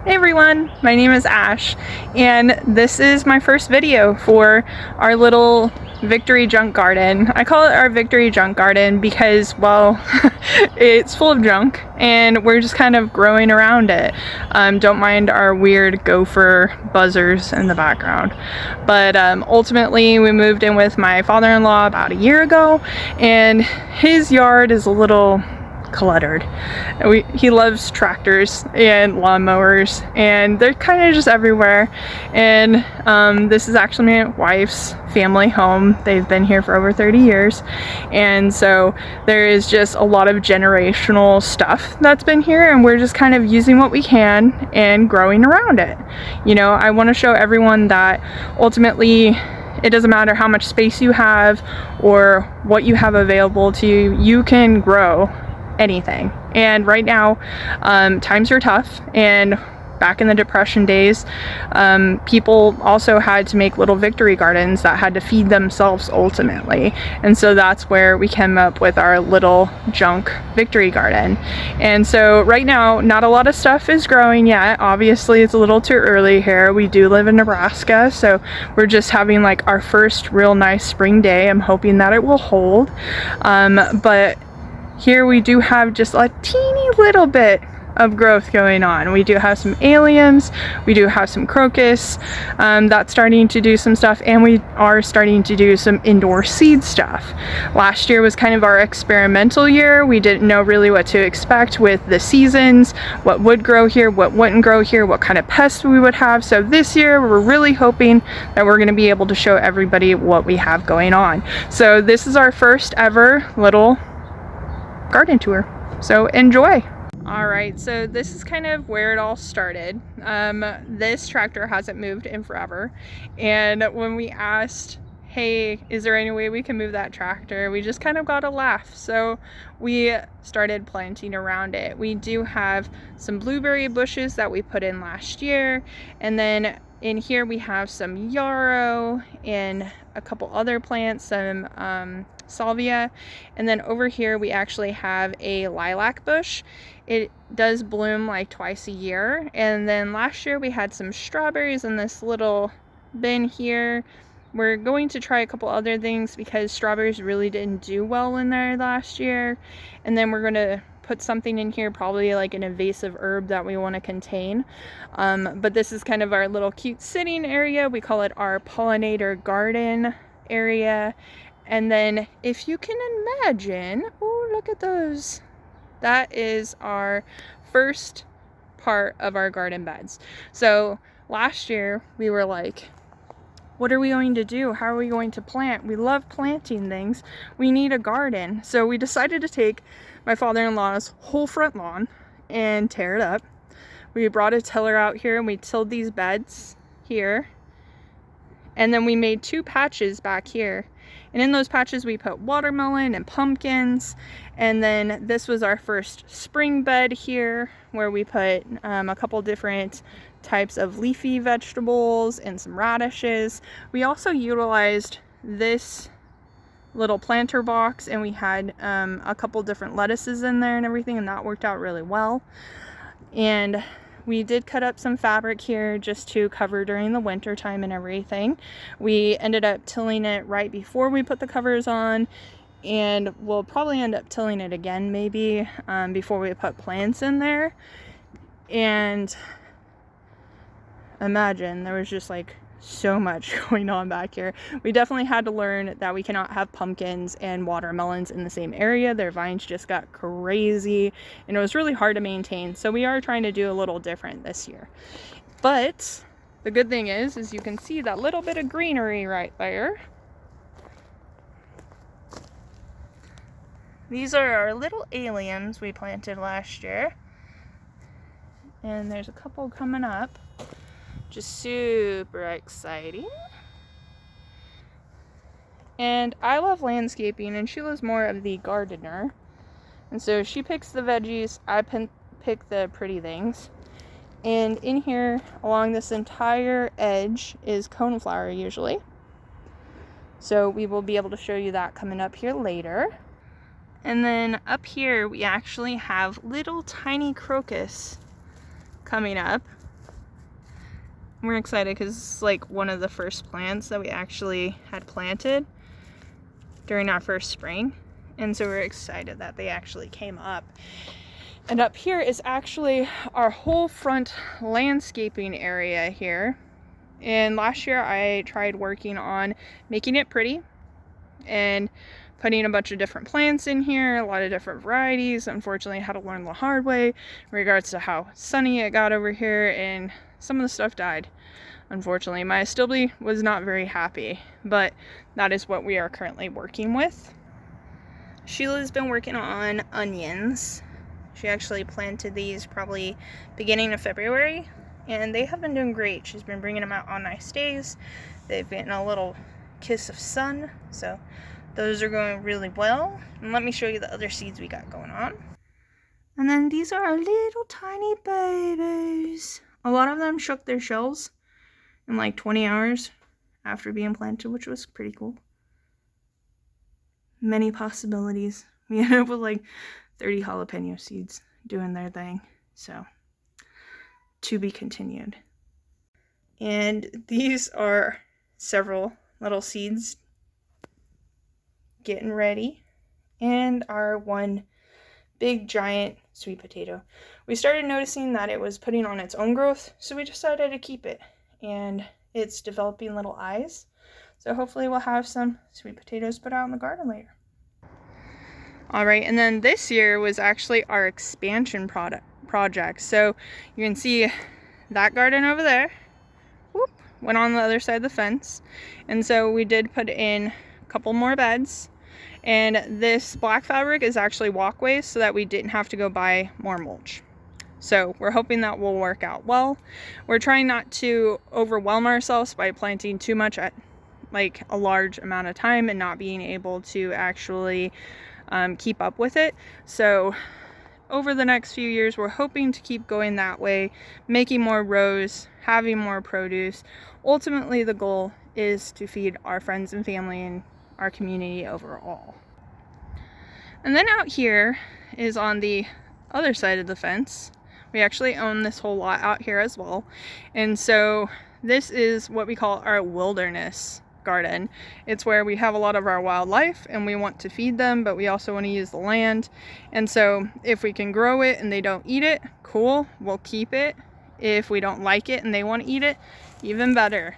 Hey everyone, my name is Ash, and this is my first video for our little victory junk garden. I call it our victory junk garden because, well, it's full of junk and we're just kind of growing around it. Don't mind our weird gopher buzzers in the background. But ultimately we moved in with my father-in-law about a year ago, and his yard is a little cluttered. He loves tractors and lawnmowers, and they're kind of just everywhere. And this is actually my wife's family home. They've been here for over 30 years, and so there is just a lot of generational stuff that's been here, and we're just kind of using what we can and growing around it. You know, I want to show everyone that ultimately it doesn't matter how much space you have or what you have available to you, you can grow anything. And right now times are tough, and back in the Depression days people also had to make little victory gardens that had to feed themselves ultimately, and so that's where we came up with our little junk victory garden. And so right now not a lot of stuff is growing yet. Obviously it's a little too early here. We do live in Nebraska, so we're just having like our first real nice spring day. I'm hoping that it will hold, but here we do have just a teeny little bit of growth going on. We do have some alliums, we do have some crocus that's starting to do some stuff, and we are starting to do some indoor seed stuff. Last year was kind of our experimental year. We didn't know really what to expect with the seasons, what would grow here, what wouldn't grow here, what kind of pests we would have. So this year we're really hoping that we're going to be able to show everybody what we have going on. So this is our first ever little garden tour, so enjoy. All right, so this is kind of where it all started. This tractor hasn't moved in forever, and when we asked, hey, is there any way we can move that tractor, we just kind of got a laugh. So we started planting around it. We do have some blueberry bushes that we put in last year, and then in here we have some yarrow and a couple other plants, some salvia, and then over here we actually have a lilac bush. It does bloom like twice a year. And then last year we had some strawberries in this little bin here. We're going to try a couple other things because strawberries really didn't do well in there last year. And then we're going to put something in here, probably like an invasive herb that we want to contain. But this is kind of our little cute sitting area. We call it our pollinator garden area. And then if you can imagine, oh, look at those. That is our first part of our garden beds. So last year we were like, what are we going to do? How are we going to plant? We love planting things. We need a garden. So we decided to take my father-in-law's whole front lawn and tear it up. We brought a tiller out here and we tilled these beds here. And then we made two patches back here. And in those patches we put watermelon and pumpkins. And then this was our first spring bed here, where we put a couple different types of leafy vegetables and some radishes. We also utilized this little planter box, and we had a couple different lettuces in there and everything, and that worked out really well. And we did cut up some fabric here just to cover during the winter time and everything. We ended up tilling it right before we put the covers on, and we'll probably end up tilling it again maybe before we put plants in there. And imagine, there was just like so much going on back here. We definitely had to learn that we cannot have pumpkins and watermelons in the same area. Their vines just got crazy and it was really hard to maintain. So we are trying to do a little different this year. But the good thing is you can see that little bit of greenery right there. These are our little alliums we planted last year. And there's a couple coming up. Just super exciting. And I love landscaping, and Sheila's more of the gardener. And so she picks the veggies, I pick the pretty things. And in here, along this entire edge, is coneflower usually. So we will be able to show you that coming up here later. And then up here, we actually have little tiny crocus coming up. we're excited because it's like one of the first plants that we actually had planted during our first spring. And so we're excited that they actually came up. And up here is actually our whole front landscaping area here. And last year I tried working on making it pretty and putting a bunch of different plants in here, a lot of different varieties. Unfortunately, I had to learn the hard way in regards to how sunny it got over here, and some of the stuff died. Unfortunately, my astilbe was not very happy, but that is what we are currently working with. Sheila's been working on onions. She actually planted these probably beginning of February, and they have been doing great. She's been bringing them out on nice days. They've gotten a little kiss of sun, so those are going really well. And let me show you the other seeds we got going on. And then these are our little tiny babies. A lot of them shook their shells in like 20 hours after being planted, which was pretty cool. Many possibilities. We ended up with like 30 jalapeno seeds doing their thing. So, to be continued. And these are several little seeds getting ready. And our one big giant sweet potato. We started noticing that it was putting on its own growth, so we decided to keep it. And it's developing little eyes. So hopefully we'll have some sweet potatoes put out in the garden later. Alright, and then this year was actually our expansion project. So you can see that garden over there. Whoop, went on the other side of the fence. And so we did put in a couple more beds. And this black fabric is actually walkways so that we didn't have to go buy more mulch. So we're hoping that will work out well. We're trying not to overwhelm ourselves by planting too much at like a large amount of time and not being able to actually keep up with it. So over the next few years, we're hoping to keep going that way, making more rows, having more produce. Ultimately, the goal is to feed our friends and family and our community overall. And then out here is on the other side of the fence. We actually own this whole lot out here as well. And so this is what we call our wilderness garden. It's where we have a lot of our wildlife and we want to feed them, but we also want to use the land. And so if we can grow it and they don't eat it, cool, we'll keep it. If we don't like it and they want to eat it, even better.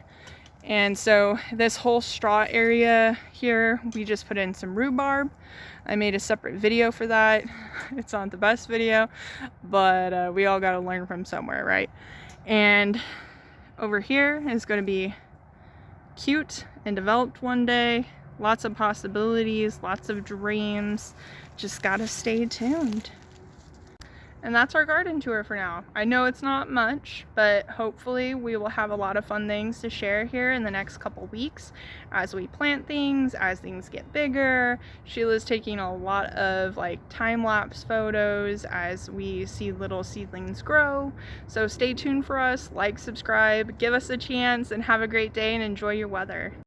And so this whole straw area here, we just put in some rhubarb. I made a separate video for that. It's not the best video, but we all got to learn from somewhere, right? And over here is going to be cute and developed one day. Lots of possibilities, lots of dreams. Just gotta stay tuned. And that's our garden tour for now. I know it's not much, but hopefully we will have a lot of fun things to share here in the next couple weeks as we plant things, as things get bigger. Sheila's taking a lot of like time-lapse photos as we see little seedlings grow. So stay tuned for us, like, subscribe, give us a chance, and have a great day and enjoy your weather.